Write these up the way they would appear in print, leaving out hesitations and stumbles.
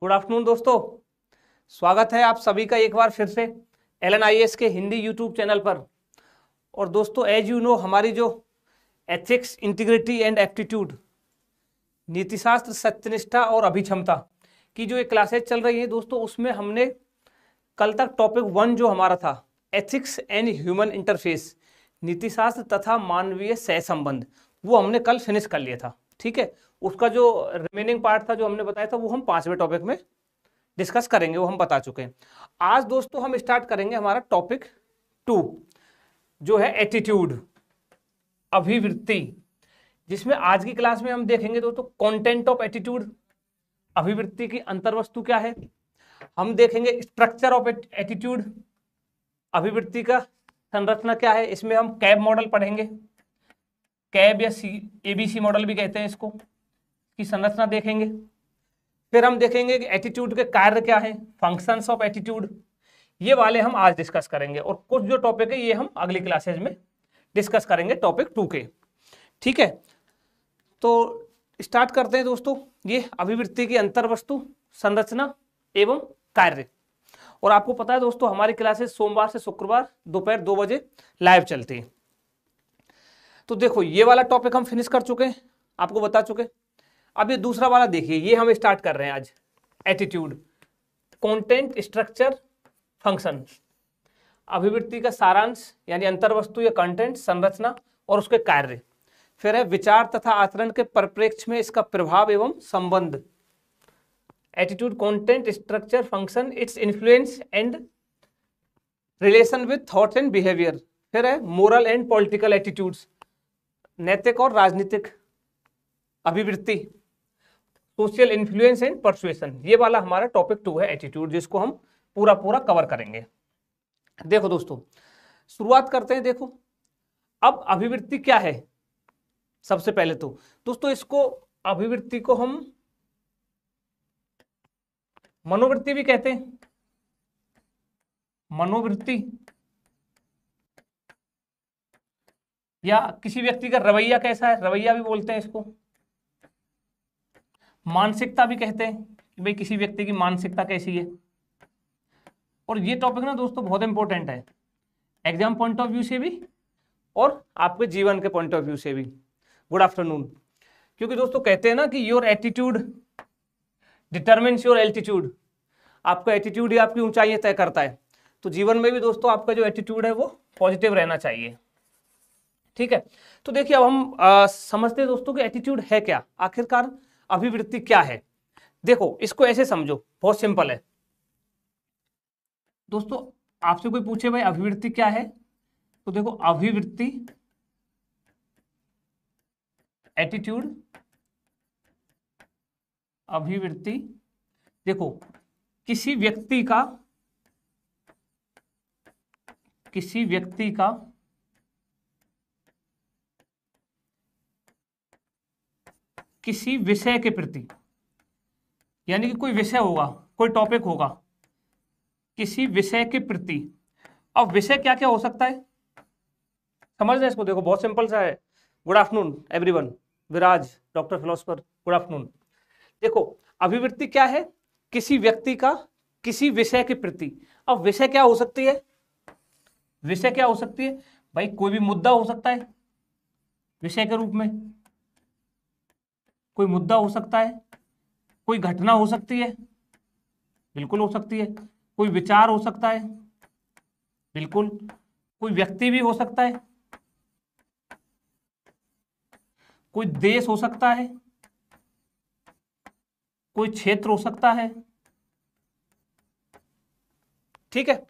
Good afternoon दोस्तों, स्वागत है आप सभी का एक बार फिर से LNIS के हिंदी यूट्यूब चैनल पर। और दोस्तों एज यू नो हमारी जो एथिक्स, इंटीग्रिटी एंड एप्टीट्यूड, नीतिशास्त्र, सत्यनिष्ठा और अभिक्षमता की जो ये क्लासेज चल रही हैं दोस्तों, उसमें हमने कल तक टॉपिक 1 जो हमारा था एथिक्स एंड ह्यूमन इंटरफेस, नीतिशास्त्र तथा मानवीय सहसंबंध, वो हमने कल फिनिश कर लिया था। ठीक है, उसका जो रिमेनिंग पार्ट था जो हमने बताया था वो हम 5वें टॉपिक में डिस्कस करेंगे, वो हम बता चुके हैं। आज दोस्तों हम स्टार्ट करेंगे हमारा टॉपिक 2 जो है एटीट्यूड, अभिवृत्ति, जिसमें आज की क्लास में हम देखेंगे दोस्तों कंटेंट ऑफ एटीट्यूड, अभिवृत्ति की अंतर्वस्तु क्या है। हम देखेंगे स्ट्रक्चर ऑफ एटीट्यूड, अभिवृत्ति का संरचना क्या है। इसमें हम कैब मॉडल पढ़ेंगे, कैब या ABC मॉडल भी कहते हैं इसको, की संरचना देखेंगे। फिर हम देखेंगे कि एटीट्यूड के कार्य क्या है, फंक्शंस ऑफ एटीट्यूड, ये वाले हम आज डिस्कस करेंगे। और कुछ जो टॉपिक है ये हम अगली क्लासेज में डिस्कस करेंगे टॉपिक 2 के। ठीक है, तो स्टार्ट करते हैं दोस्तों। ये अभिवृत्ति की अंतर्वस्तु, संरचना एवं कार्य। और आपको पता है दोस्तों हमारी क्लासेस सोमवार से शुक्रवार दोपहर 2 बजे लाइव चलती है। तो देखो ये वाला टॉपिक हम फिनिश कर चुके हैं, आपको बता चुके। अब ये दूसरा वाला देखिए, ये हम स्टार्ट कर रहे हैं आज। एटीट्यूड, कंटेंट, स्ट्रक्चर, फंक्शन, अभिवृत्ति का सारांश यानी अंतर्वस्तु या कंटेंट, संरचना और उसके कार्य। फिर है विचार तथा आचरण के परिप्रेक्ष्य में इसका प्रभाव एवं संबंध। Attitude, content, structure, function, its influence and relation with thoughts and behaviour. फिर है मोरल एंड पॉलिटिकल एटीट्यूड्स, नैतिक और राजनीतिक अभिवृत्ति, सोशल इन्फ्लुएंस एंड परसुएशन। ये वाला हमारा टॉपिक 2 है एटीट्यूड, जिसको हम पूरा कवर करेंगे। देखो दोस्तों शुरुआत करते हैं। देखो अब अभिवृत्ति क्या है। सबसे पहले तो दोस्तों इसको, अभिवृत्ति को हम मनोवृत्ति भी कहते हैं। मनोवृत्ति या किसी व्यक्ति का रवैया कैसा है, रवैया भी बोलते हैं इसको। मानसिकता भी कहते हैं कि भाई किसी व्यक्ति की मानसिकता कैसी है। और ये टॉपिक ना दोस्तों बहुत इंपॉर्टेंट है, एग्जाम पॉइंट ऑफ व्यू से भी और आपके जीवन के पॉइंट ऑफ व्यू से भी। Good afternoon. क्योंकि दोस्तों कहते हैं ना कि your attitude determines your altitude, आपका एटीट्यूड ही आपकी ऊंचाइयां तय करता है। तो जीवन में भी दोस्तों आपका जो एटीट्यूड है वो पॉजिटिव रहना चाहिए। ठीक है, तो देखिए अब हम समझते हैं दोस्तों कि एटीट्यूड है क्या, आखिरकार अभिवृत्ति क्या है। देखो इसको ऐसे समझो, बहुत सिंपल है दोस्तों। आपसे कोई पूछे भाई अभिवृत्ति क्या है, तो देखो अभिवृत्ति, एटीट्यूड, अभिवृत्ति, देखो किसी व्यक्ति का किसी विषय के प्रति, यानी कि कोई विषय होगा, कोई टॉपिक होगा, किसी विषय के प्रति। अब विषय क्या क्या हो सकता है, समझ रहे इसको। देखो बहुत सिंपल सा है। गुड आफ्टरनून एवरीवन, विराज डॉक्टर फिलोसफर, गुड आफ्टरनून। देखो अभिवृत्ति क्या है, किसी व्यक्ति का किसी विषय के प्रति। अब विषय क्या हो सकती है, विषय क्या हो सकती है भाई, कोई भी मुद्दा हो सकता है विषय के रूप में, कोई मुद्दा हो सकता है, कोई घटना हो सकती है, बिल्कुल हो सकती है, कोई विचार हो सकता है, बिल्कुल, कोई व्यक्ति भी हो सकता है, कोई देश हो सकता है, कोई क्षेत्र हो सकता है। ठीक है,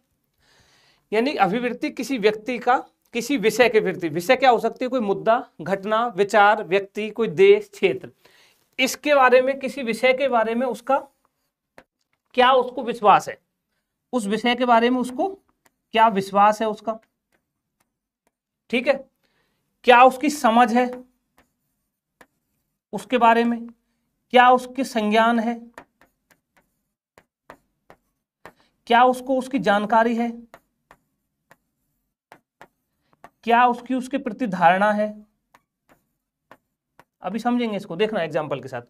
यानी अभिवृत्ति किसी व्यक्ति का किसी विषय के प्रति। विषय क्या हो सकती है, कोई मुद्दा, घटना, विचार, व्यक्ति, कोई देश, क्षेत्र। इसके बारे में, किसी विषय के बारे में उसका क्या उसको विश्वास है, उस विषय के बारे में उसको क्या विश्वास है उसका। ठीक है, क्या उसकी समझ है उसके बारे में, क्या उसके संज्ञान है, क्या उसको उसकी जानकारी है, क्या उसकी उसके प्रति धारणा है। अभी समझेंगे इसको, देखना एग्जाम्पल के साथ।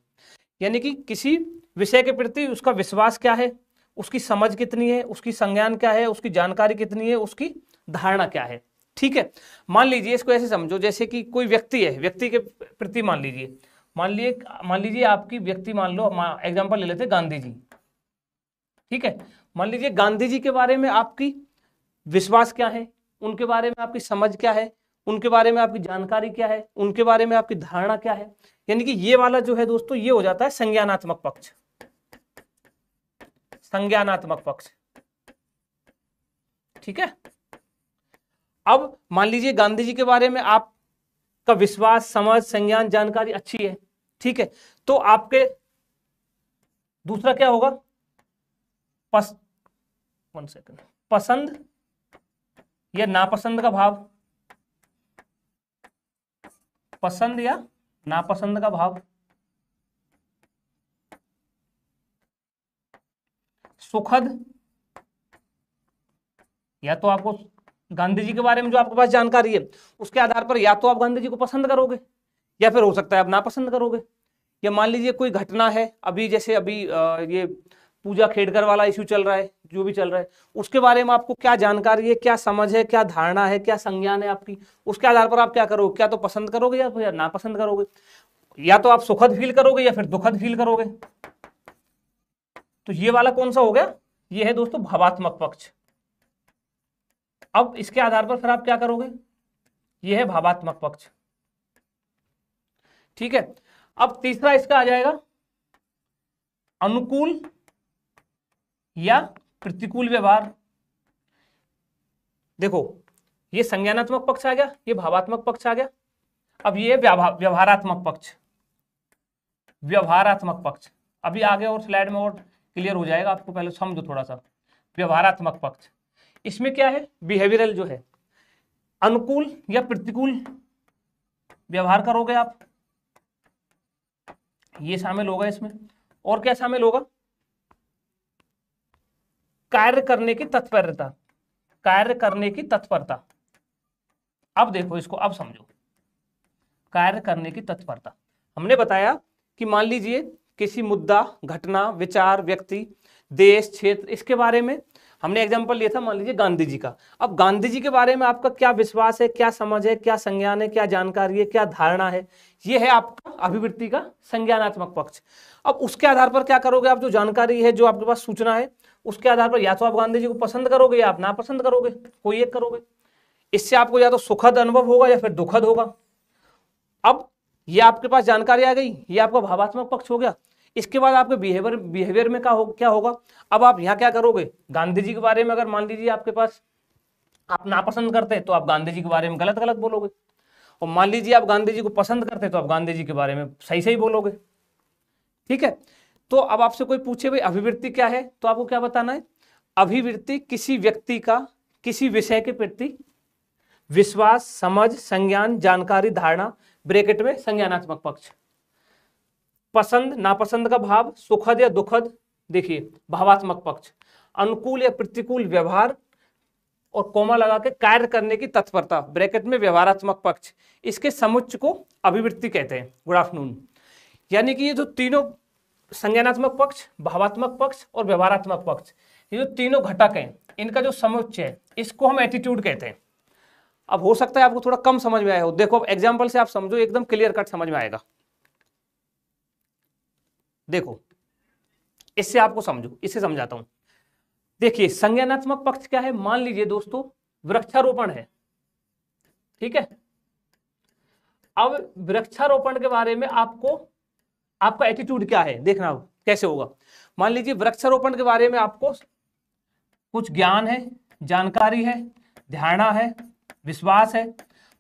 यानी कि किसी विषय के प्रति उसका विश्वास क्या है, उसकी समझ कितनी है, उसकी संज्ञान क्या है, उसकी जानकारी कितनी है, उसकी धारणा क्या है। ठीक है, मान लीजिए इसको ऐसे समझो जैसे कि कोई व्यक्ति है, व्यक्ति के प्रति मान लीजिए आपकी व्यक्ति, मान लो एग्जांपल ले लेते हैं गांधी जी। ठीक है, मान लीजिए गांधी जी के बारे में आपकी विश्वास क्या है, उनके बारे में आपकी समझ क्या है, उनके बारे में आपकी जानकारी क्या है, उनके बारे में आपकी धारणा क्या है। यानी कि ये वाला जो है दोस्तों, ये हो जाता है संज्ञानात्मक पक्ष। संज्ञानात्मक पक्ष, ठीक है। अब मान लीजिए गांधी जी के बारे में आपका विश्वास, समझ, संज्ञान, जानकारी अच्छी है, ठीक है, तो आपके दूसरा क्या होगा, पसंद या नापसंद का भाव, पसंद या नापसंद का भाव, सुखद, या तो आपको गांधी जी के बारे में जो आपके पास जानकारी है उसके आधार पर या तो आप गांधी जी को पसंद करोगे या फिर हो सकता है आप नापसंद करोगे। या मान लीजिए कोई घटना है, अभी जैसे ये पूजा खेड़कर वाला इश्यू चल रहा है, जो भी चल रहा है, उसके बारे में आपको क्या जानकारी है, क्या समझ है, क्या धारणा है, क्या संज्ञान है आपकी, उसके आधार पर आप क्या करोगे, क्या तो पसंद करोगे या फिर नापसंद करोगे, या तो आप सुखद फील करोगे या फिर दुखद फील करोगे। तो ये वाला कौन सा हो गया, ये है दोस्तों भावात्मक पक्ष। अब इसके आधार पर फिर आप क्या करोगे, ये है भावात्मक पक्ष। ठीक है, अब तीसरा इसका आ जाएगा अनुकूल या प्रतिकूल व्यवहार। देखो ये संज्ञानात्मक पक्ष आ गया, ये भावात्मक पक्ष आ गया। अब ये व्यवहारात्मक पक्ष, व्यवहारात्मक पक्ष अभी आगे और स्लाइड में और क्लियर हो जाएगा आपको, पहले समझो थोड़ा सा। व्यवहारात्मक पक्ष, इसमें क्या है, बिहेवियरल जो है, अनुकूल या प्रतिकूल व्यवहार करोगे आप, ये शामिल होगा इसमें। और क्या शामिल होगा, कार्य करने की तत्परता, कार्य करने की तत्परता। अब देखो इसको, अब समझो, कार्य करने की तत्परता। हमने बताया कि मान लीजिए किसी मुद्दा, घटना, विचार, व्यक्ति, देश, क्षेत्र, इसके बारे में हमने एग्जांपल लिया था, मान लीजिए गांधी जी का। अब गांधी जी के बारे में आपका क्या विश्वास है, क्या समझ है, क्या संज्ञान है, क्या जानकारी है, क्या धारणा है, ये है आपका अभिवृत्ति का संज्ञानात्मक पक्ष। अब उसके आधार पर क्या करोगे आप, जो जानकारी है, जो आपके पास सूचना है, उसके आधार पर या तो आप गांधी जी को पसंद करोगे या आप नापसंद करोगे, कोई एक करोगे। इससे आपको या तो सुखद अनुभव होगा या फिर दुखद होगा। अब ये आपके पास जानकारी आ गई, ये आपका भावात्मक पक्ष हो गया। इसके बाद आपके बिहेवियर में क्या होगा, अब आप यहाँ क्या करोगे, गांधी जी के बारे में अगर मान लीजिए आपके पास आप नापसंद करते हैं तो आप गांधी जी के बारे में गलत गलत बोलोगे, और मान लीजिए आप गांधी जी को पसंद करते हैं तो आप गांधी जी के बारे में सही सही बोलोगे। ठीक है, तो अब आपसे कोई पूछे भाई अभिवृत्ति क्या है, तो आपको क्या बताना है, अभिवृत्ति किसी व्यक्ति का किसी विषय के प्रति विश्वास, समझ, संज्ञान, जानकारी, धारणा, ब्रैकेट में संज्ञानात्मक पक्ष, पसंद नापसंद का भाव, सुखद या दुखद, देखिए भावात्मक पक्ष, अनुकूल या प्रतिकूल व्यवहार, और कोमा लगा के कार्य करने की तत्परता, ब्रैकेट में व्यवहारात्मक पक्ष। इसके समुच्चय को अभिवृत्ति कहते हैं। Good afternoon. यानी कि ये जो तीनों संज्ञानात्मक पक्ष, भावात्मक पक्ष और व्यवहारात्मक पक्ष, ये जो तीनों घटक हैं, इनका जो समुच्चय है, इसको हम एटीट्यूड कहते हैं। अब हो सकता है आपको थोड़ा कम समझ में आया हो, देखो एग्जाम्पल से आप समझो, एकदम क्लियर कट समझ में आएगा। देखो इससे आपको समझो, इससे समझाता हूं। देखिए संज्ञानात्मक पक्ष क्या है, मान लीजिए दोस्तों वृक्षारोपण है, ठीक है। अब वृक्षारोपण के बारे में आपका एटीट्यूड क्या है, देखना कैसे होगा। मान लीजिए वृक्षारोपण के बारे में आपको कुछ ज्ञान है, जानकारी है, धारणा है, विश्वास है,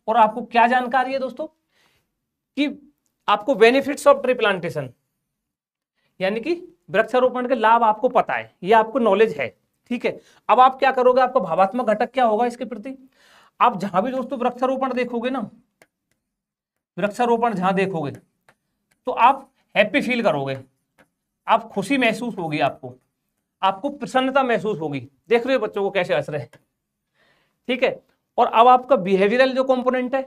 और आपको क्या जानकारी है दोस्तों, कि आपको बेनिफिट्स ऑफ ट्री प्लांटेशन, यानी कि वृक्षारोपण के लाभ आपको पता है, ये आपको नॉलेज है, ठीक है। अब आप क्या करोगे, आपका भावात्मक घटक क्या होगा इसके प्रति, आप जहां भी दोस्तों वृक्षारोपण देखोगे ना, वृक्षारोपण जहां देखोगे तो आप हैप्पी फील करोगे, आप खुशी महसूस होगी, आपको प्रसन्नता महसूस होगी। देख रहे हो बच्चों को कैसे हंस रहे हैं, ठीक है। और अब आपका बिहेवियरल जो कंपोनेंट है,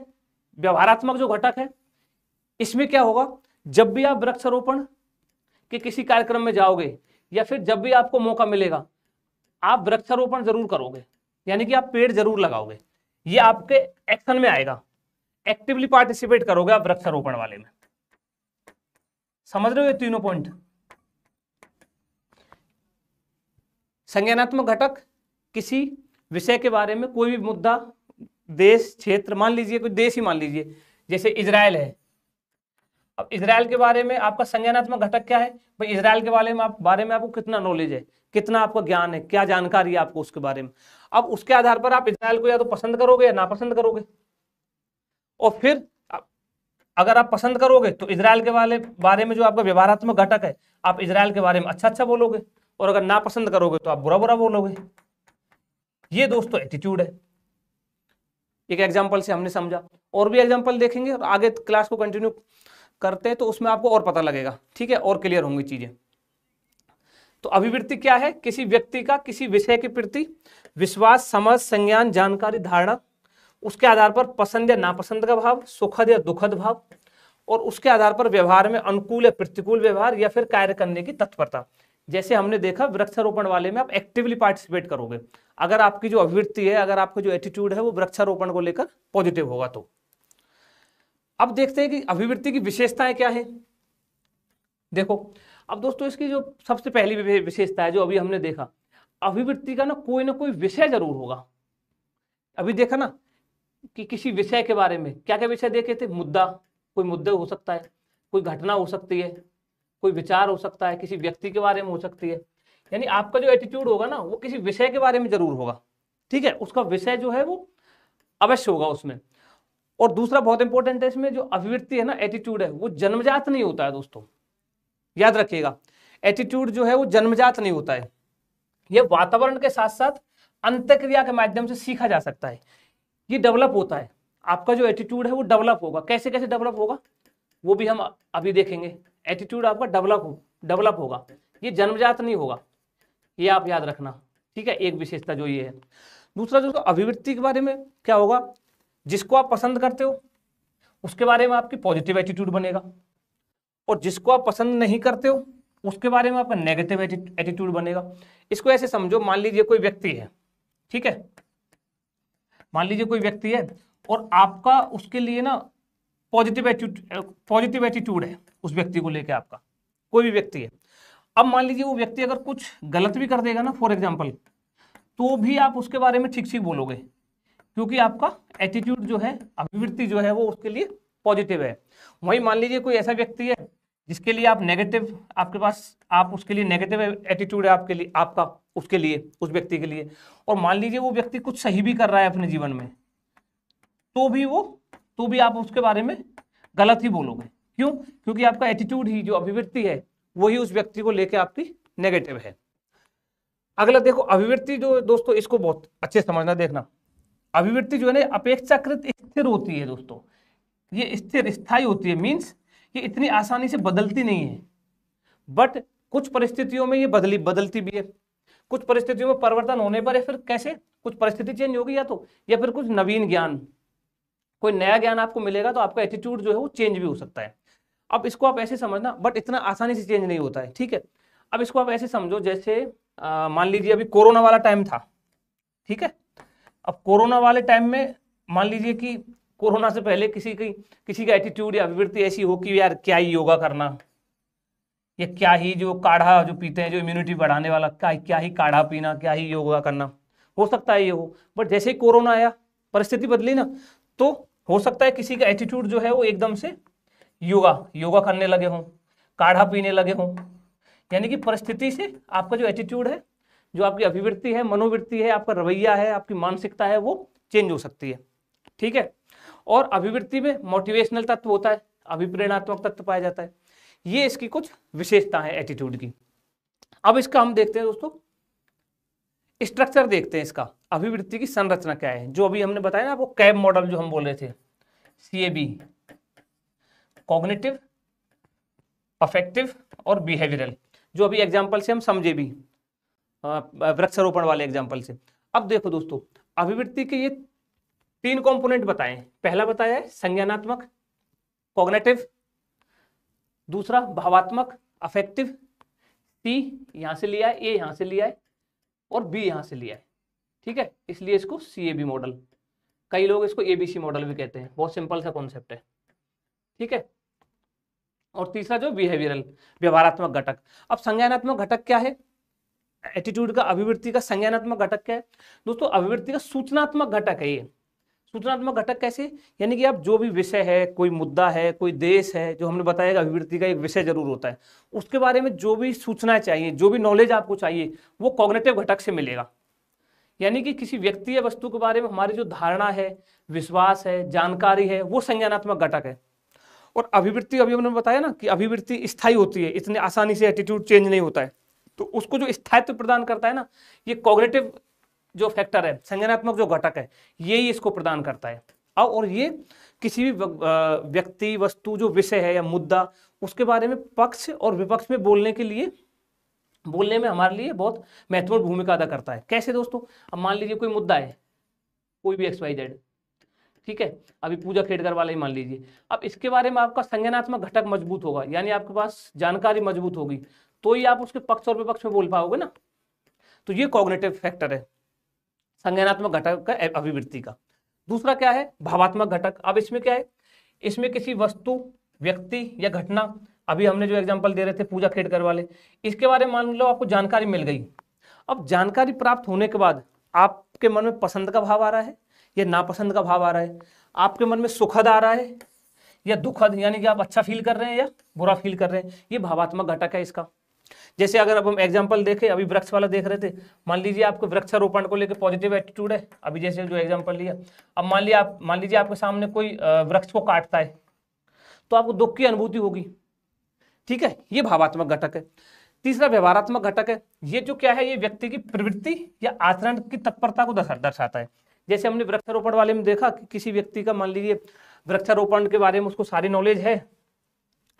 व्यवहारात्मक जो घटक है, इसमें क्या होगा, जब भी आप वृक्षारोपण कि किसी कार्यक्रम में जाओगे या फिर जब भी आपको मौका मिलेगा आप वृक्षारोपण जरूर करोगे, यानी कि आप पेड़ जरूर लगाओगे। ये आपके एक्शन में आएगा, एक्टिवली पार्टिसिपेट करोगे आप वृक्षारोपण वाले में। समझ रहे हो ये तीनों पॉइंट? संज्ञानात्मक घटक किसी विषय के बारे में कोई भी मुद्दा, देश, क्षेत्र, मान लीजिए कोई देश ही मान लीजिए, जैसे इजराइल है। अब इजराइल के बारे में आपका संज्ञानात्मक घटक क्या है भाई? इजराइल के बारे में आपको कितना नॉलेज है, कितना आपका ज्ञान है, क्या जानकारी है आपको उसके बारे में। अब उसके आधार पर आप इजराइल को या तो पसंद करोगे या नापसंद करोगे। और फिर अगर आप पसंद करोगे तो इजराइल के बारे में जो आपका व्यवहारात्मक घटक है, आप इजराइल के बारे में अच्छा अच्छा बोलोगे, और अगर नापसंद करोगे तो आप बुरा बुरा बोलोगे। ये दोस्तों एटीट्यूड है। एक एग्जाम्पल से हमने समझा, और भी एग्जाम्पल देखेंगे और आगे क्लास को कंटिन्यू करते हैं तो उसमें आपको और पता लगेगा, ठीक है, और क्लियर होंगी चीजें। तो अभिवृत्ति क्या है? किसी व्यक्ति का किसी विषय के प्रति विश्वास, समझ, संज्ञान, जानकारी, धारणा, उसके आधार पर पसंद या नापसंद का भाव, सुखद या दुखद भाव, और उसके आधार पर व्यवहार में अनुकूल या प्रतिकूल व्यवहार या फिर कार्य करने की तत्परता। जैसे हमने देखा वृक्षारोपण वाले में आप एक्टिवली पार्टिसिपेट करोगे अगर आपकी जो अभिवृत्ति है, अगर आपका जो एटीट्यूड है वो वृक्षारोपण को लेकर पॉजिटिव होगा तो। अब देखते हैं कि अभिवृत्ति की विशेषताएं क्या है। देखो अब दोस्तों इसकी जो सबसे पहली विशेषता है जो अभी हमने देखा, अभिवृत्ति का ना कोई विषय जरूर होगा। अभी देखा ना कि किसी विषय के बारे में क्या क्या विषय देखे थे? मुद्दा, कोई मुद्दा हो सकता है, कोई घटना हो सकती है, कोई विचार हो सकता है, किसी व्यक्ति के बारे में हो सकती है। यानी आपका जो एटीट्यूड होगा ना वो किसी विषय के बारे में जरूर होगा, ठीक है, उसका विषय जो है वो अवश्य होगा उसमें। और दूसरा बहुत इंपॉर्टेंट है इसमें, जो अभिवृत्ति है ना, एटीट्यूड है, वो जन्मजात नहीं होता है दोस्तों, याद रखिएगा। एटीट्यूड जो है वो जन्मजात नहीं होता है, ये वातावरण के साथ साथ अंतःक्रिया के माध्यम से सीखा जा सकता है, ये डेवलप होता है। आपका जो एटीट्यूड है वो डेवलप होगा। कैसे कैसे डेवलप होगा वो भी हम अभी देखेंगे। एटीट्यूड आपका डेवलप होगा, ये जन्मजात नहीं होगा, ये आप याद रखना, ठीक है। एक विशेषता जो ये है। दूसरा जो अभिवृत्ति के बारे में क्या होगा, जिसको आप पसंद करते हो उसके बारे में आपकी पॉजिटिव एटीट्यूड बनेगा, और जिसको आप पसंद नहीं करते हो उसके बारे में आपका नेगेटिव एटीट्यूड बनेगा। इसको ऐसे समझो, मान लीजिए कोई व्यक्ति है, ठीक है, मान लीजिए कोई व्यक्ति है और आपका उसके लिए ना पॉजिटिव एटीट्यूड है उस व्यक्ति को लेकर, आपका कोई भी व्यक्ति है। अब मान लीजिए वो व्यक्ति अगर कुछ गलत भी कर देगा ना, फॉर एग्जाम्पल, तो भी आप उसके बारे में ठीक ठीक बोलोगे, क्योंकि आपका एटीट्यूड जो है, अभिवृत्ति जो है वो उसके लिए पॉजिटिव है। वहीं मान लीजिए कोई ऐसा व्यक्ति है जिसके लिए आप नेगेटिव, आपके पास आप उसके लिए नेगेटिव एटीट्यूड है आपके लिए, आपका उसके लिए, उस व्यक्ति के लिए, और मान लीजिए वो व्यक्ति कुछ सही भी कर रहा है अपने जीवन में, तो भी आप उसके बारे में गलत ही बोलोगे। क्यों? क्योंकि आपका एटीट्यूड ही, जो अभिवृत्ति है, वही उस व्यक्ति को लेकर आपकी नेगेटिव है। अगला देखो, अभिवृत्ति जो दोस्तों, इसको बहुत अच्छे समझना, देखना, अभिवृत्ति जो है ना अपेक्षाकृत स्थिर होती है दोस्तों, ये स्थिर स्थायी होती है, मीन्स ये इतनी आसानी से बदलती नहीं है, बट कुछ परिस्थितियों में ये बदलती भी है। कुछ परिस्थितियों में परिवर्तन होने पर, या फिर कैसे, कुछ परिस्थिति चेंज होगी या फिर कुछ नवीन ज्ञान, कोई नया ज्ञान आपको मिलेगा तो आपका एटीट्यूड जो है वो चेंज भी हो सकता है। अब इसको आप ऐसे समझना, बट इतना आसानी से चेंज नहीं होता है, ठीक है। अब इसको आप ऐसे समझो, जैसे मान लीजिए अभी कोरोना वाला टाइम था, ठीक है। अब कोरोना वाले टाइम में मान लीजिए कि कोरोना से पहले किसी का एटीट्यूड या अभिवृत्ति ऐसी हो कि यार क्या ही योगा करना, या क्या ही जो काढ़ा जो पीते हैं, जो इम्यूनिटी बढ़ाने वाला, क्या ही काढ़ा पीना, क्या ही योगा करना, हो सकता है ये हो। बट जैसे ही कोरोना आया, परिस्थिति बदली ना, तो हो सकता है किसी का एटीट्यूड जो है वो एकदम से योगा करने लगे हों, काढ़ा पीने लगे हों। यानी कि परिस्थिति से आपका जो एटीट्यूड है, जो आपकी अभिवृत्ति है, मनोवृत्ति है, आपका रवैया है, आपकी मानसिकता है, वो चेंज हो सकती है, ठीक है। और अभिवृत्ति में मोटिवेशनल तत्व होता है, अभिप्रेरणात्मक तत्व पाया जाता है। ये इसकी कुछ विशेषता है एटीट्यूड की। अब इसका हम देखते हैं दोस्तों, स्ट्रक्चर देखते हैं इसका, अभिवृत्ति की संरचना क्या है। जो अभी हमने बताया ना आपको, कैब मॉडल जो हम बोल रहे थे, CAB, कॉग्निटिव, अफेक्टिव और बिहेवियरल, जो अभी एग्जाम्पल से हम समझे भी, वृक्षारोपण वाले एग्जाम्पल से। अब देखो दोस्तों, अभिवृत्ति के ये 3 कंपोनेंट बताए। पहला बताया है संज्ञानात्मक, कॉग्निटिव, दूसरा भावात्मक अफेक्टिव सी यहां से लिया है, ए यहां से लिया है और बी यहां से लिया है, ठीक है, इसलिए इसको CAB मॉडल, कई लोग इसको ABC मॉडल भी कहते हैं, बहुत सिंपल सा कॉन्सेप्ट है, ठीक है। और तीसरा जो बिहेवियरल, व्यवहारात्मक घटक। अब संज्ञानात्मक घटक क्या है, एटीट्यूड का, अभिवृत्ति का संज्ञानात्मक घटक क्या है दोस्तों, अभिवृत्ति का सूचनात्मक घटक है ये। सूचनात्मक घटक कैसे, यानी कि आप जो भी विषय है, कोई मुद्दा है, कोई देश है, जो हमने बताया अभिवृत्ति का एक विषय जरूर होता है, उसके बारे में जो भी सूचना चाहिए, जो भी नॉलेज आपको चाहिए, वो कॉग्निटिव घटक से मिलेगा। यानी कि किसी व्यक्ति या वस्तु के बारे में हमारी जो धारणा है, विश्वास है, जानकारी है, वो संज्ञानात्मक घटक है। और अभिवृत्ति, अभी हमने बताया ना कि अभिवृत्ति स्थायी होती है, इतने आसानी से एटीट्यूड चेंज नहीं होता है, तो उसको जो स्थायित्व प्रदान करता है ना, ये कॉग्निटिव जो फैक्टर है, संज्ञानात्मक जो घटक है, यही इसको प्रदान करता है। और ये किसी भी व्यक्ति, वस्तु, जो विषय है या मुद्दा, उसके बारे में पक्ष और विपक्ष में बोलने के लिए, बोलने में हमारे लिए बहुत महत्वपूर्ण भूमिका अदा करता है। कैसे दोस्तों, अब मान लीजिए कोई मुद्दा है, कोई भी XYZ, ठीक है, अभी पूजा खेड़कर वाला ही मान लीजिए, अब इसके बारे में आपका संज्ञानात्मक घटक मजबूत होगा, यानी आपके पास जानकारी मजबूत होगी, तो ही आप उसके पक्ष और विपक्ष में बोल पाओगे ना। तो ये कॉग्निटिव फैक्टर है, संज्ञानात्मक घटक का, अभिवृत्ति का। दूसरा क्या है, भावात्मक घटक। अब इसमें क्या है, इसमें किसी वस्तु, व्यक्ति या घटना, अभी हमने जो एग्जांपल दे रहे थे पूजा खेड़कर वाले, इसके बारे में मान लो आपको जानकारी मिल गई। अब जानकारी प्राप्त होने के बाद आपके मन में पसंद का भाव आ रहा है या नापसंद का भाव आ रहा है, आपके मन में सुखद आ रहा है या दुखद, यानी कि आप अच्छा फील कर रहे हैं या बुरा फील कर रहे हैं, ये भावात्मक घटक है इसका। जैसे अगर अब हम एग्जांपल देखें, अभी वृक्ष वाला देख रहे थे, मान लीजिए आपको वृक्षारोपण को लेकर पॉजिटिव एटीट्यूड है, अभी जैसे जो एग्जांपल लिया, अब मान लीजिए आपके सामने कोई वृक्ष को काटता है, तो आपको दुख की अनुभूति होगी, ठीक है, ये भावात्मक घटक है। तीसरा व्यवहारात्मक घटक है, ये जो क्या है, ये व्यक्ति की प्रवृत्ति या आचरण की तत्परता को दर्शाता है। जैसे हमने वृक्षारोपण वाले में देखा कि किसी व्यक्ति का, मान लीजिए वृक्षारोपण के बारे में उसको सारी नॉलेज है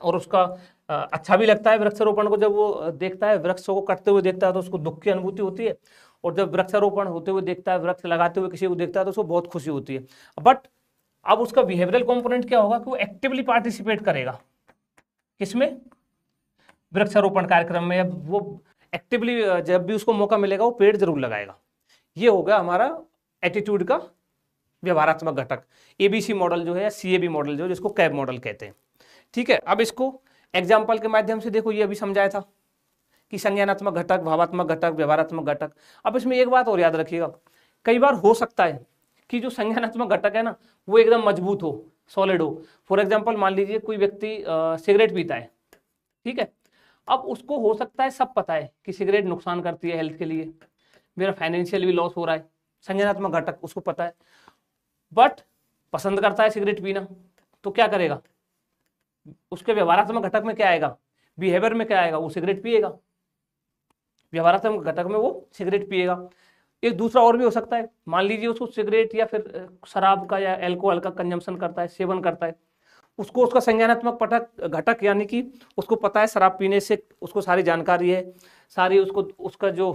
और उसका अच्छा भी लगता है वृक्षारोपण को, जब वो देखता है, वृक्षों को कटते हुए देखता है तो उसको दुख की अनुभूति होती है, और जब वृक्षारोपण होते हुए देखता है, वृक्ष लगाते हुए किसी को देखता है, तो उसको बहुत खुशी होती है। बट अब उसका बिहेवियरल कंपोनेंट क्या होगा कि वो एक्टिवली पार्टिसिपेट करेगा किसमें, वृक्षारोपण कार्यक्रम में, वो एक्टिवली जब भी उसको मौका मिलेगा वो पेड़ जरूर लगाएगा। ये होगा हमारा एटीट्यूड का व्यवहारात्मक घटक, ABC मॉडल जो है या CAB मॉडल जो, जिसको कैब मॉडल कहते हैं, ठीक है। अब इसको एग्जाम्पल के माध्यम से देखो, ये अभी समझाया था कि संज्ञानात्मक घटक, भावात्मक घटक, व्यवहारात्मक घटक। अब इसमें एक बात और याद रखिएगा, कई बार हो सकता है कि जो संज्ञानात्मक घटक है ना, वो एकदम मजबूत हो, सॉलिड हो। फॉर एग्जाम्पल मान लीजिए कोई व्यक्ति सिगरेट पीता है, ठीक है, अब उसको हो सकता है सब पता है कि सिगरेट नुकसान करती है हेल्थ के लिए, मेरा फाइनेंशियल भी लॉस हो रहा है, संज्ञानात्मक घटक उसको पता है, बट पसंद करता है सिगरेट पीना, तो क्या करेगा, उसके व्यवहारात्मक घटक में क्या आएगा, बिहेवियर में क्या आएगा, वो सिगरेट पिएगा, व्यवहारात्मक घटक में वो सिगरेट पिएगा। एक दूसरा और भी हो सकता है, मान लीजिए उसको सिगरेट या फिर शराब का या अल्कोहल का कंजम्पशन करता है, सेवन करता है, उसको उसका संज्ञानात्मक घटक, यानी कि उसको पता है शराब पीने से उसको सारी जानकारी है, सारी उसको उसका जो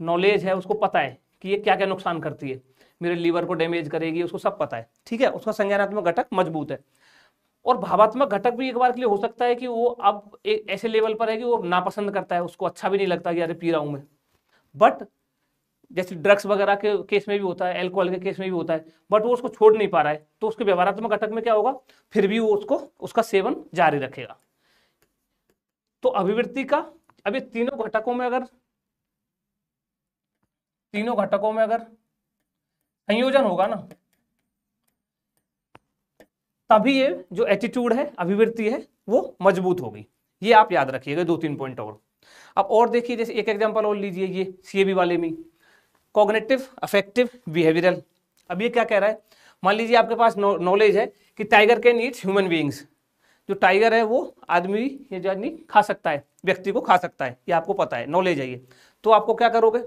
नॉलेज है उसको पता है कि ये क्या क्या नुकसान करती है, मेरे लीवर को डैमेज करेगी, उसको सब पता है, ठीक है, उसका संज्ञानात्मक घटक मजबूत है। और भावात्मक घटक भी एक बार के लिए हो सकता है कि वो अब एक ऐसे लेवल पर है कि वो नापसंद करता है, उसको अच्छा भी नहीं लगता कि अरे पी रहा हूं मैं, बट जैसे ड्रग्स वगैरह के केस में भी होता है, अल्कोहल के केस में भी होता है, बट वो उसको छोड़ नहीं पा रहा है, तो उसके व्यवहारात्मक घटक में क्या होगा, फिर भी वो उसको उसका सेवन जारी रखेगा। तो अभिवृत्ति का, अब ये तीनों घटकों में अगर संयोजन होगा ना, तभी ये जो एटीट्यूड है, अभिवृत्ति है, वो मजबूत होगी। ये आप याद रखिएगा, 2-3 पॉइंट और। अब और देखिए, जैसे एक एग्जांपल और लीजिए, ये CAB वाले में कॉग्निटिव, अफेक्टिव, बिहेवियरल। अब ये क्या कह रहा है, मान लीजिए आपके पास नॉलेज है कि tiger can eat human beings, जो टाइगर है वो आदमी ये जानी खा सकता है, व्यक्ति को खा सकता है, ये आपको पता है, नॉलेज है ये, तो आपको क्या करोगे,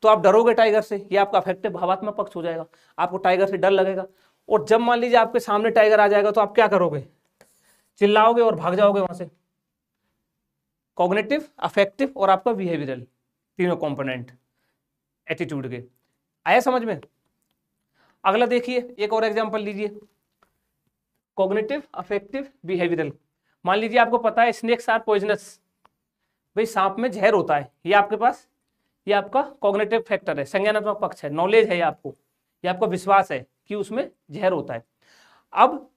तो आप डरोगे टाइगर से, ये आपका अफेक्टिव भावात्मक पक्ष हो जाएगा, आपको टाइगर से डर लगेगा। और जब मान लीजिए आपके सामने टाइगर आ जाएगा तो आप क्या करोगे, चिल्लाओगे और भाग जाओगे वहां से। कॉग्निटिव, अफेक्टिव और आपका बिहेवियरल, तीनों कंपोनेंट एटीट्यूड के। आया समझ में। अगला देखिए, एक और एग्जांपल लीजिए, कॉग्निटिव, अफेक्टिव, बिहेवियरल। मान लीजिए आपको पता है स्नेक्स आर पॉइजनस, भाई सांप में जहर होता है, ये आपके पास, ये आपका कॉग्निटिव फैक्टर है, संज्ञानात्मक पक्ष है, नॉलेज है आपको, ये आपका विश्वास है कि उसमें जहर होता है। अब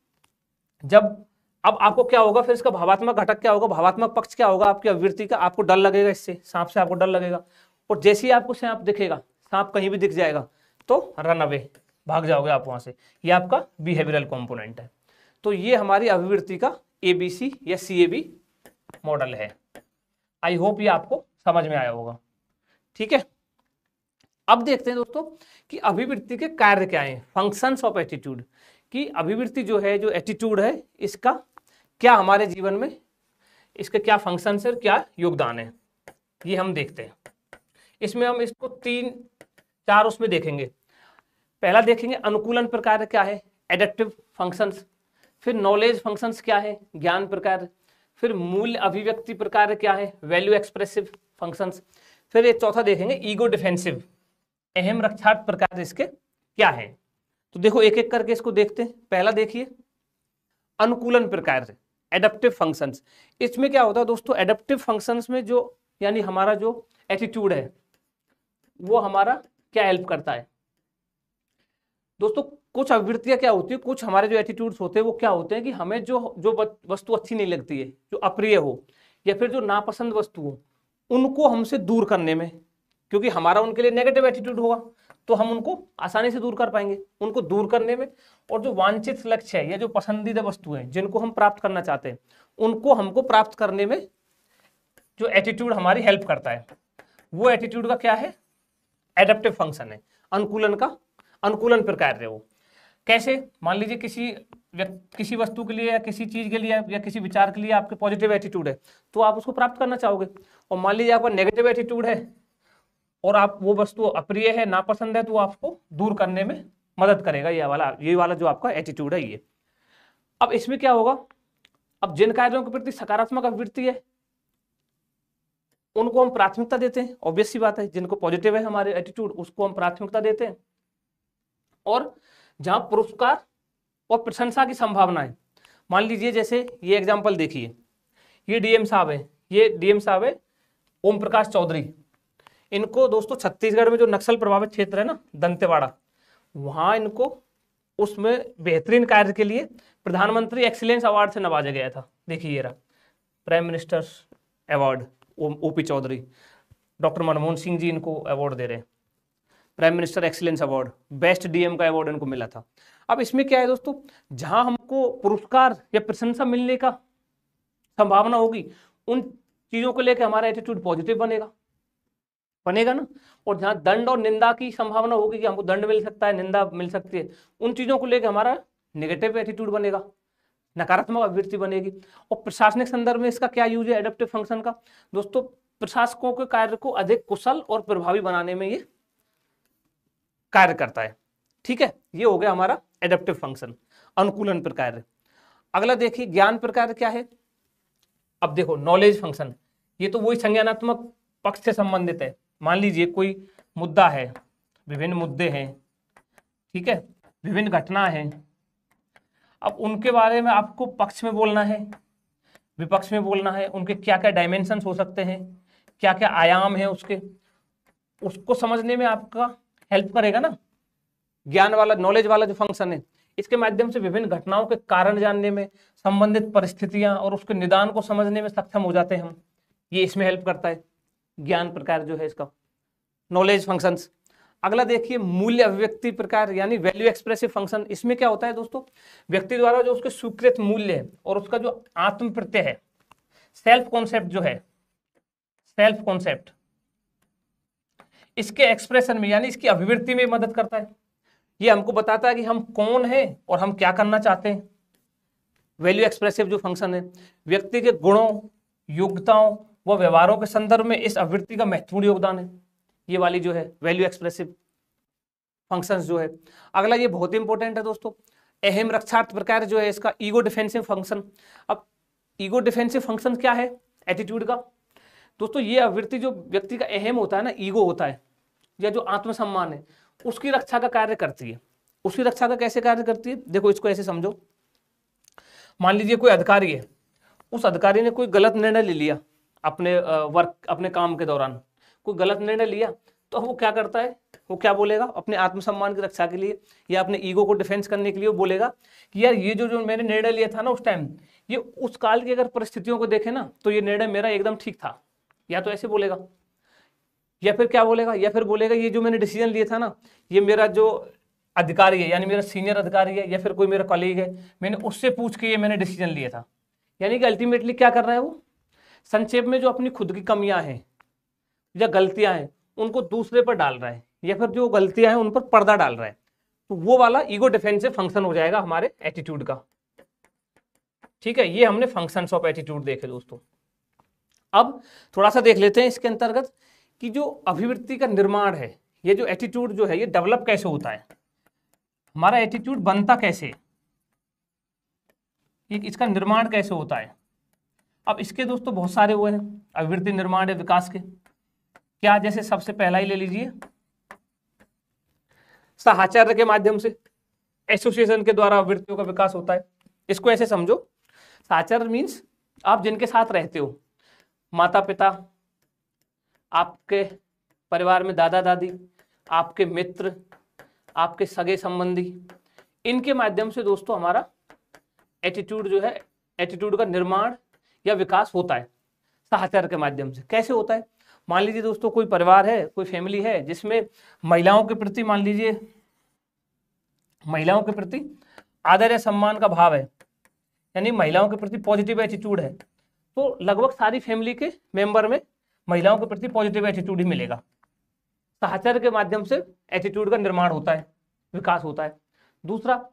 आपको क्या होगा, फिर इसका भावात्मक घटक क्या होगा, भावात्मक पक्ष क्या होगा आपकी अभिवृत्ति का, आपको डर लगेगा, इससे सांप से आपको डर लगेगा, और जैसे ही आपको सांप दिखेगा, सांप कहीं भी दिख जाएगा तो रन अवे, भाग जाओगे आप वहां से, ये आपका बिहेवियरल कंपोनेंट है। तो ये हमारी अभिवृत्ति का ABC या CAB मॉडल है। आई होप ये आपको समझ में आया होगा, ठीक है। अब देखते हैं दोस्तों कि अभिवृत्ति के कार्य क्या हैं, फंक्शंस ऑफ एटीट्यूड, कि अभिवृत्ति जो है, जो एटीट्यूड है, इसका क्या हमारे जीवन में, इसके क्या फंक्शंस है, क्या योगदान है, ये हम देखते हैं। इसमें हम इसको 3-4 उसमें देखेंगे। पहला देखेंगे अनुकूलन प्रकार क्या है, एडेप्टिव फंक्शंस, फिर नॉलेज फंक्शंस क्या है, ज्ञान प्रकार, फिर मूल्य अभिव्यक्ति प्रकार क्या है, वैल्यू एक्सप्रेसिव फंक्शंस, फिर एक चौथा देखेंगे ईगो डिफेंसिव, अहम रक्षार्थ प्रकार इसके क्या है। तो देखो एक एक करके इसको देखते हैं। पहला देखिए अनुकूलन प्रकार, एडेप्टिव फंक्शंस। इसमें क्या होता है दोस्तों, एडेप्टिव फंक्शंस में जो यानी हमारा जो एटीट्यूड है वो हमारा क्या हेल्प करता है दोस्तों। कुछ अभिवृत्तियां क्या होती है, कुछ हमारे जो एटीट्यूड्स होते हैं वो क्या होते हैं कि हमें जो वस्तु अच्छी नहीं लगती है, जो अप्रिय हो या फिर जो नापसंद वस्तु हो, उनको हमसे दूर करने में, क्योंकि हमारा उनके लिए नेगेटिव एटीट्यूड होगा तो हम उनको आसानी से दूर कर पाएंगे, उनको दूर करने में। और जो वांछित लक्ष्य है या जो पसंदीदा वस्तु है जिनको हम प्राप्त करना चाहते हैं, उनको हमको प्राप्त करने में जो एटीट्यूड हमारी हेल्प करता है, वो एटीट्यूड का क्या है, एडेप्टिव फंक्शन है, अनुकूलन का अनुकूलन प्रकार है वो। कैसे, मान लीजिए किसी वस्तु के लिए या किसी चीज के लिए या किसी विचार के लिए आपके पॉजिटिव एटीट्यूड है तो आप उसको प्राप्त करना चाहोगे, और मान लीजिए आपका नेगेटिव एटीट्यूड है और आप वो वस्तु अप्रिय है, नापसंद है, तो आपको दूर करने में मदद करेगा ये वाला जो आपका एटीट्यूड है ये। अब इसमें क्या होगा, अब जिन कार्यों के प्रति सकारात्मक अभिवृत्ति है उनको हम प्राथमिकता देते हैं, ऑब्वियस सी बात है। जिनको पॉजिटिव है हमारे एटीट्यूड उसको हम प्राथमिकता देते हैं। और जहां पुरस्कार और प्रशंसा की संभावना है, मान लीजिए जैसे ये एग्जांपल देखिए, ये डीएम साहब है, ये डीएम साहब है ओम प्रकाश चौधरी। इनको दोस्तों छत्तीसगढ़ में जो नक्सल प्रभावित क्षेत्र है ना दंतेवाड़ा, वहां इनको उसमें बेहतरीन कार्य के लिए प्रधानमंत्री एक्सीलेंस अवार्ड से नवाजा गया था। देखिए ये रहा prime minister's award, OP Chaudhary, doctor Manmohan Singh ji इनको अवार्ड दे रहे हैं, prime minister excellence award, best DM का अवार्ड इनको मिला था। अब इसमें क्या है दोस्तों, जहां हमको पुरस्कार या प्रशंसा मिलने का संभावना होगी उन चीजों को लेकर हमारा एटीट्यूड पॉजिटिव बनेगा ना, और जहां दंड और निंदा की संभावना होगी कि हमको दंड मिल सकता है, निंदा मिल सकती है, उन चीजों को लेकर हमारा नेगेटिव एटीट्यूड बनेगा, नकारात्मक अभिवृत्ति बनेगी। और प्रशासनिक संदर्भ में इसका क्या यूज है एडेप्टिव फंक्शन का दोस्तों, प्रशासकों के कार्य को अधिक कुशल और प्रभावी बनाने में ये कार्य करता है। ठीक है, ये हो गया हमारा एडेप्टिव फंक्शन, अनुकूलन प्रकार। अगला देखिए ज्ञान प्रकार क्या है। अब देखो नॉलेज फंक्शन, ये तो वही संज्ञानात्मक पक्ष से संबंधित है। मान लीजिए कोई मुद्दा है, विभिन्न मुद्दे हैं, ठीक है, विभिन्न घटना है, अब उनके बारे में आपको पक्ष में बोलना है, विपक्ष में बोलना है, उनके क्या क्या डायमेंशंस हो सकते हैं, क्या क्या आयाम है उसके, उसको समझने में आपका हेल्प करेगा ना ज्ञान वाला, नॉलेज वाला जो फंक्शन है। इसके माध्यम से विभिन्न घटनाओं के कारण जानने में, संबंधित परिस्थितियां और उसके निदान को समझने में सक्षम हो जाते हैं हम, ये इसमें हेल्प करता है ज्ञान प्रकार जो है इसका, नॉलेज फंक्शंस। अगला देखिए मूल्य अभिव्यक्ति प्रकार यानी वैल्यू एक्सप्रेसिव फंक्शन। इसमें क्या होता है दोस्तों, व्यक्ति द्वारा जो उसके स्वीकृत मूल्य है और उसका जो आत्म प्रत्यय है, सेल्फ कॉन्सेप्ट जो है, सेल्फ कॉन्सेप्ट, इसके एक्सप्रेशन में यानी इसकी अभिवृत्ति में मदद करता है। ये हमको बताता है कि हम कौन हैं और हम क्या करना चाहते हैं। वैल्यू एक्सप्रेसिव जो फंक्शन है, व्यक्ति के गुणों, योग्यताओं व व्यवहारों के संदर्भ में इस अभिवृत्ति का महत्वपूर्ण योगदान है। ये वाली जो है वैल्यू एक्सप्रेसिव फंक्शंस जो है। अगला ये बहुत इंपॉर्टेंट है दोस्तों, अहम रक्षार्थ प्रकार जो है इसका ईगो डिफेंसिव फंक्शन। अब ईगो डिफेंसिव फंक्शन क्या है एटीट्यूड का दोस्तों, ये अभिवृत्ति जो व्यक्ति का अहम होता है ना, ईगो होता है या जो आत्मसम्मान है, उसकी रक्षा का कार्य करती है। उसकी रक्षा का कैसे कार्य करती है, देखो इसको ऐसे समझो। मान लीजिए कोई अधिकारी है, उस अधिकारी ने कोई गलत निर्णय ले लिया अपने अपने काम के दौरान, कोई गलत निर्णय लिया, तो वो क्या करता है, वो क्या बोलेगा अपने आत्मसम्मान की रक्षा के लिए या अपने ईगो को डिफेंस करने के लिए, वो बोलेगा कि यार ये जो मैंने निर्णय लिया था ना उस टाइम, ये उस काल की अगर परिस्थितियों को देखे ना तो ये निर्णय मेरा एकदम ठीक था, या तो ऐसे बोलेगा, या फिर क्या बोलेगा, या फिर बोलेगा ये जो मैंने डिसीजन लिया था ना, ये मेरा जो अधिकारी है यानी मेरा सीनियर अधिकारी है या फिर कोई मेरा कॉलीग है, मैंने उससे पूछ के ये मैंने डिसीजन लिया था। यानी कि अल्टीमेटली क्या कर रहा है वो, संक्षेप में जो अपनी खुद की कमियां हैं या गलतियां हैं उनको दूसरे पर डाल रहा है, या फिर जो गलतियां हैं उन पर पर्दा डाल रहा है, तो वो वाला ईगो डिफेंसिव फंक्शन हो जाएगा हमारे एटीट्यूड का। ठीक है, ये हमने फंक्शंस ऑफ एटीट्यूड देखे दोस्तों। अब थोड़ा सा देख लेते हैं इसके अंतर्गत कि जो अभिवृत्ति का निर्माण है, ये जो एटीट्यूड जो है ये डेवलप कैसे होता है, हमारा एटीट्यूड बनता कैसे, इसका निर्माण कैसे होता है। अब इसके दोस्तों बहुत सारे हुए हैं अभिवृत्ति निर्माण या विकास के, क्या, जैसे सबसे पहला ही ले लीजिए, साहचर्य के माध्यम से, एसोसिएशन के द्वारा अभिवृत्तियों का विकास होता है। इसको ऐसे समझो, साहचर्य मीन्स आप जिनके साथ रहते हो, माता पिता, आपके परिवार में दादा दादी, आपके मित्र, आपके सगे संबंधी, इनके माध्यम से दोस्तों हमारा एटीट्यूड जो है, एटीट्यूड का निर्माण या विकास होता है साहचर्य के माध्यम से। कैसे होता है, मान लीजिए दोस्तों कोई परिवार है, कोई फैमिली है जिसमें महिलाओं के प्रति, मान लीजिए महिलाओं के प्रति आदर या सम्मान का भाव है, यानी महिलाओं के प्रति पॉजिटिव एटीट्यूड है, तो लगभग सारी फैमिली के मेंबर में महिलाओं के प्रति पॉजिटिव एटीट्यूड ही मिलेगा। साहचर्य के माध्यम से एटीट्यूड का निर्माण होता है, विकास होता है। दूसरा,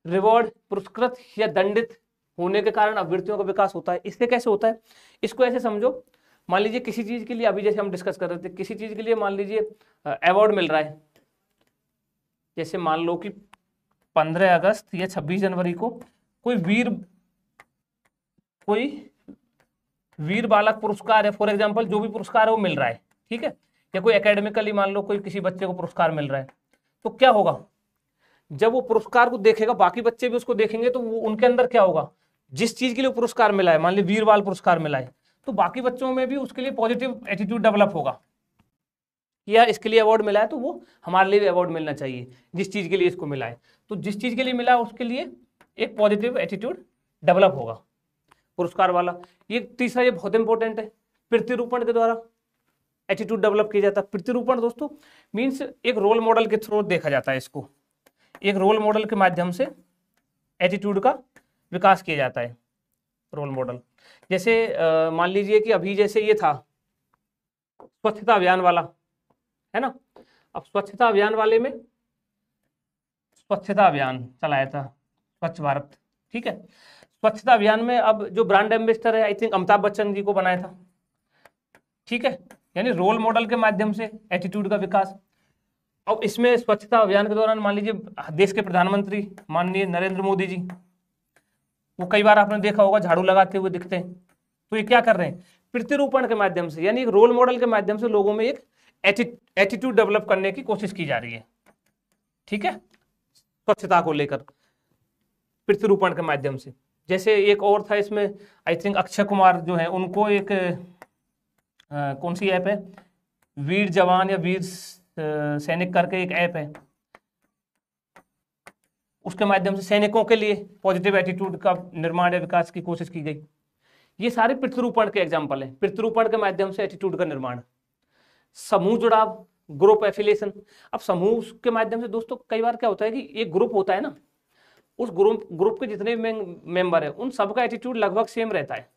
रिवॉर्ड, पुरस्कृत या दंडित होने के कारण अभिवृत्तियों का विकास होता है। इससे कैसे होता है, इसको ऐसे समझो, मान लीजिए किसी चीज के लिए, अभी जैसे हम डिस्कस कर रहे थे, किसी चीज के लिए मान लीजिए अवार्ड मिल रहा है, जैसे मान लो कि 15 अगस्त या 26 जनवरी को कोई वीर बालक पुरस्कार है, फॉर एग्जांपल जो भी पुरस्कार है वो मिल रहा है, ठीक है, या कोई एकेडमिकली मान लो कोई किसी बच्चे को पुरस्कार मिल रहा है, तो क्या होगा, जब वो पुरस्कार को देखेगा, बाकी बच्चे भी उसको देखेंगे, तो वो उनके अंदर क्या होगा, जिस चीज के लिए पुरस्कार मिला है, मान ली वीर बाल पुरस्कार मिला है, तो बाकी बच्चों में भी उसके लिए पॉजिटिव एटीट्यूड डेवलप होगा, यार इसके लिए अवार्ड मिला है तो वो हमारे लिए भी अवार्ड मिलना चाहिए, जिस चीज के लिए इसको मिला है, तो जिस चीज के लिए मिला है उसके लिए एक पॉजिटिव एटीट्यूड डेवलप होगा पुरस्कार वाला। ये तीसरा, ये बहुत इंपॉर्टेंट है, प्रतिरूपण के द्वारा एटीट्यूड डेवलप किया जाता है। प्रतिरूपण दोस्तों मीन्स एक रोल मॉडल के थ्रू देखा जाता है, इसको एक रोल मॉडल के माध्यम से एटीट्यूड का विकास किया जाता है। रोल मॉडल जैसे मान लीजिए कि अभी जैसे ये था स्वच्छता अभियान वाला, है ना, अब स्वच्छता अभियान वाले में स्वच्छता अभियान चलाया था, स्वच्छ भारत, ठीक है, स्वच्छता अभियान में अब जो ब्रांड एम्बेसडर है, आई थिंक अमिताभ बच्चन जी को बनाया था, ठीक है, यानी रोल मॉडल के माध्यम से एटीट्यूड का विकास। अब इसमें स्वच्छता अभियान के दौरान मान लीजिए देश के प्रधानमंत्री माननीय नरेंद्र मोदी जी, वो कई बार आपने देखा होगा झाड़ू लगाते हुए दिखते हैं, तो ये क्या कर रहे हैं, प्रतिरूपण के माध्यम से, यानी एक रोल मॉडल के माध्यम से लोगों में एक एटीट्यूड डेवलप करने की कोशिश की जा रही है, ठीक है, स्वच्छता को लेकर प्रतिरूपण के माध्यम से। जैसे एक और था इसमें, आई थिंक अक्षय कुमार जो है, उनको एक कौन सी ऐप है, वीर जवान या वीर सैनिक करके एक ऐप है, उसके माध्यम से सैनिकों के लिए पॉजिटिव एटीट्यूड का निर्माण या विकास की कोशिश की गई। ये सारे प्रतिरूपण के एग्जाम्पल हैं, प्रतिरूपण के माध्यम से एटीट्यूड का निर्माण। समूह जुड़ाव, ग्रुप एफिलिएशन। अब समूह के माध्यम से दोस्तों कई बार क्या होता है कि एक ग्रुप होता है ना, उस ग्रुप के जितने मेंबर है उन सबका एटीट्यूड लगभग सेम रहता है,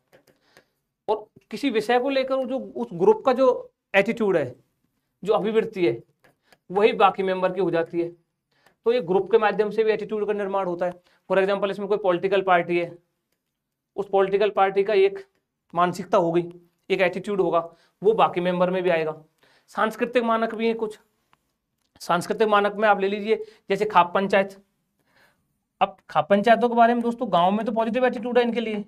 और किसी विषय को लेकर जो उस ग्रुप का जो एटीट्यूड है, जो अभिवृत्ति है, वही बाकी मेंबर की हो जाती है। तो ये ग्रुप के माध्यम से भी एटीट्यूड का निर्माण होता है। फॉर एग्जांपल इसमें कोई पॉलिटिकल पार्टी है, उस पॉलिटिकल पार्टी का एक मानसिकता होगी, एक एटीट्यूड होगा, वो बाकी मेंबर में भी आएगा। सांस्कृतिक मानक भी है कुछ, सांस्कृतिक मानक में आप ले लीजिए जैसे खाप पंचायत। अब खाप पंचायतों के बारे में दोस्तों गांव में तो पॉजिटिव एटीट्यूड है इनके लिए,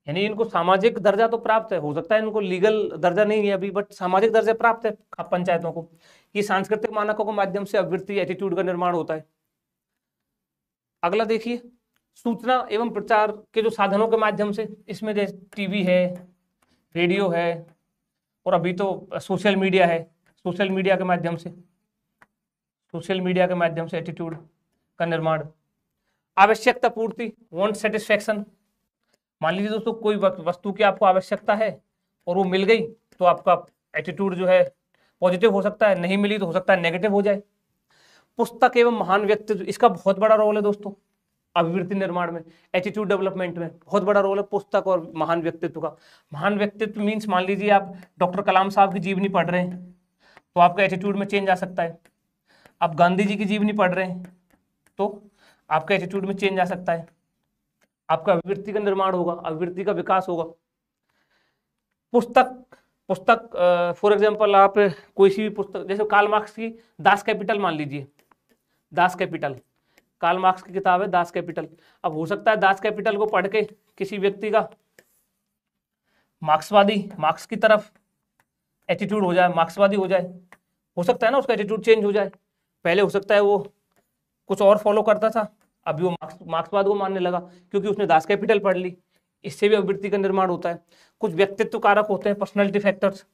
यानी इनको सामाजिक दर्जा तो प्राप्त है, हो सकता है इनको लीगल दर्जा नहीं है अभी, बट सामाजिक दर्जा प्राप्त है खाप पंचायतों को। ये सांस्कृतिक मानकों के माध्यम से अभिवृत्ति एटीट्यूड का निर्माण होता है। अगला देखिए सूचना एवं प्रचार के जो साधनों के माध्यम से, इसमें जैसे टीवी है, रेडियो है, और अभी तो सोशल मीडिया है, सोशल मीडिया के माध्यम से एटीट्यूड का निर्माण। आवश्यकता पूर्ति, वांट सेटिस्फैक्शन। मान लीजिए दोस्तों कोई वस्तु की आपको आवश्यकता है और वो मिल गई, तो आपका एटीट्यूड जो है पॉजिटिव हो सकता है, नहीं मिली तो हो सकता है नेगेटिव हो जाए। पुस्तक एवं महान व्यक्तित्व, इसका बहुत बड़ा रोल है दोस्तों अभिवृत्ति निर्माण में, एटीट्यूड डेवलपमेंट में बहुत बड़ा रोल है पुस्तक और महान व्यक्तित्व का। महान व्यक्तित्व मीन्स मान लीजिए आप डॉक्टर कलाम साहब की जीवनी पढ़ रहे हैं तो आपका एटीट्यूड में चेंज आ सकता है। आप गांधी जी की जीवनी पढ़ रहे हैं तो आपका एटीट्यूड में चेंज आ सकता है, आपका अभिवृत्ति का निर्माण होगा, अभिवृत्ति का विकास होगा। पुस्तक फॉर एग्जाम्पल आप कोई सी भी पुस्तक, जैसे कार्ल मार्क्स की दास कैपिटल मान लीजिए, दास कैपिटल कार्ल मार्क्स की किताब है दास कैपिटल। अब हो सकता है दास कैपिटल को पढ़ के किसी व्यक्ति का मार्क्स की तरफ एटीट्यूड हो जाए, मार्क्सवादी हो जाए, हो सकता है ना, उसका एटीट्यूड चेंज हो जाए। पहले हो सकता है वो कुछ और फॉलो करता था, अभी वो मार्क्सवाद को मानने लगा क्योंकि उसने दास कैपिटल पढ़ ली। इससे भी अभिवृत्ति का निर्माण होता है। कुछ व्यक्तित्व कारक होते हैं, पर्सनैलिटी फैक्टर्स।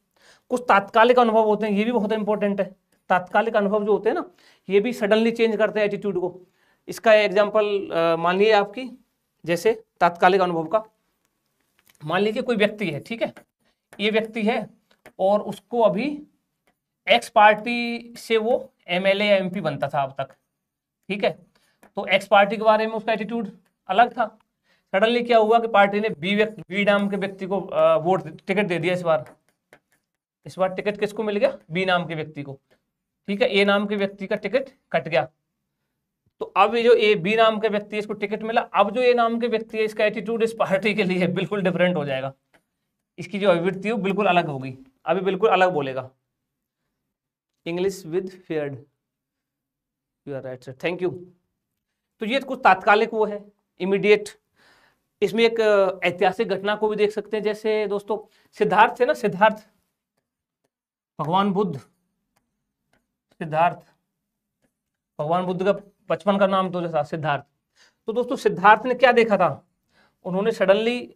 कुछ तात्कालिक अनुभव होते हैं, ये भी बहुत इंपॉर्टेंट है। तात्कालिक अनुभव जो होते हैं ना, ये भी सडनली चेंज करते हैं एटीट्यूड को। इसका एग्जाम्पल मान लीजिए आपकी, जैसे तात्कालिक अनुभव का, मान लीजिए कोई व्यक्ति है, ठीक है, ये व्यक्ति है और उसको अभी एक्स पार्टी से वो एमएलए या एमपी बनता था अब तक, ठीक है, तो एक्स पार्टी के बारे में उसका एटीट्यूड अलग था। सडनली क्या हुआ कि पार्टी ने बी नाम के व्यक्ति को टिकट दे दिया। इस बार टिकट किसको मिल गया? बी नाम के व्यक्ति को, ठीक है, ए नाम के व्यक्ति का टिकट कट गया। तो अब ये जो ए बी नाम के व्यक्ति है इसको टिकट मिला, अब जो ए नाम के व्यक्ति है इसका एटीट्यूड इस पार्टी के लिए बिल्कुल डिफरेंट हो जाएगा। इसकी जो अभिवृत्ति है बिल्कुल अलग होगी, अभी बिल्कुल अलग बोलेगा। इंग्लिश विद फेयर्ड, you are right sir, thank you. तो ये कुछ तात्कालिक वो है, इमीडिएट। इसमें एक ऐतिहासिक घटना को भी देख सकते हैं, जैसे दोस्तों सिद्धार्थ है ना, सिद्धार्थ भगवान बुद्ध, सिद्धार्थ भगवान बुद्ध का बचपन का नाम तो जैसा सिद्धार्थ। तो दोस्तों सिद्धार्थ ने क्या देखा था, उन्होंने सडनली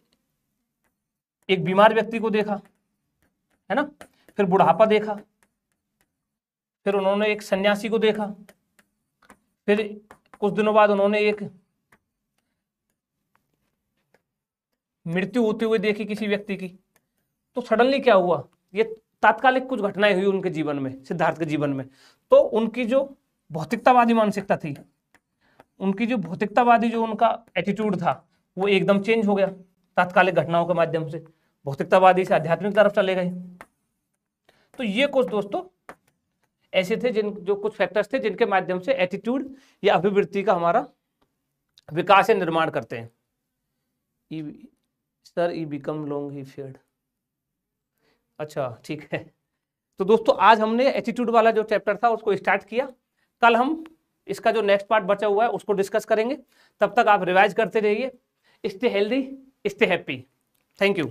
एक बीमार व्यक्ति को देखा, है ना, फिर बुढ़ापा देखा, फिर उन्होंने एक सन्यासी को देखा, फिर कुछ दिनों बाद उन्होंने एक मृत्यु होते हुए देखी किसी व्यक्ति की। तो सडनली क्या हुआ, ये तात्कालिक कुछ घटनाएं हुई उनके जीवन में, सिद्धार्थ के जीवन में। तो उनकी जो भौतिकतावादी मानसिकता थी, उनकी जो भौतिकतावादी जो उनका एटीट्यूड था वो एकदम चेंज हो गया तात्कालिक घटनाओं के माध्यम से, भौतिकतावादी से आध्यात्मिक तरफ चले गए। तो ये कुछ दोस्तों ऐसे थे जो कुछ फैक्टर्स थे जिनके माध्यम से एटीट्यूड या अभिवृत्ति का हमारा विकास या निर्माण करते हैं। सर ई बिकम लॉन्ग ही फेयर्ड, अच्छा ठीक है। तो दोस्तों आज हमने एटीट्यूड वाला जो चैप्टर था उसको स्टार्ट किया, कल हम इसका जो नेक्स्ट पार्ट बचा हुआ है उसको डिस्कस करेंगे। तब तक आप रिवाइज करते रहिए। Stay healthy, stay happy. Thank you.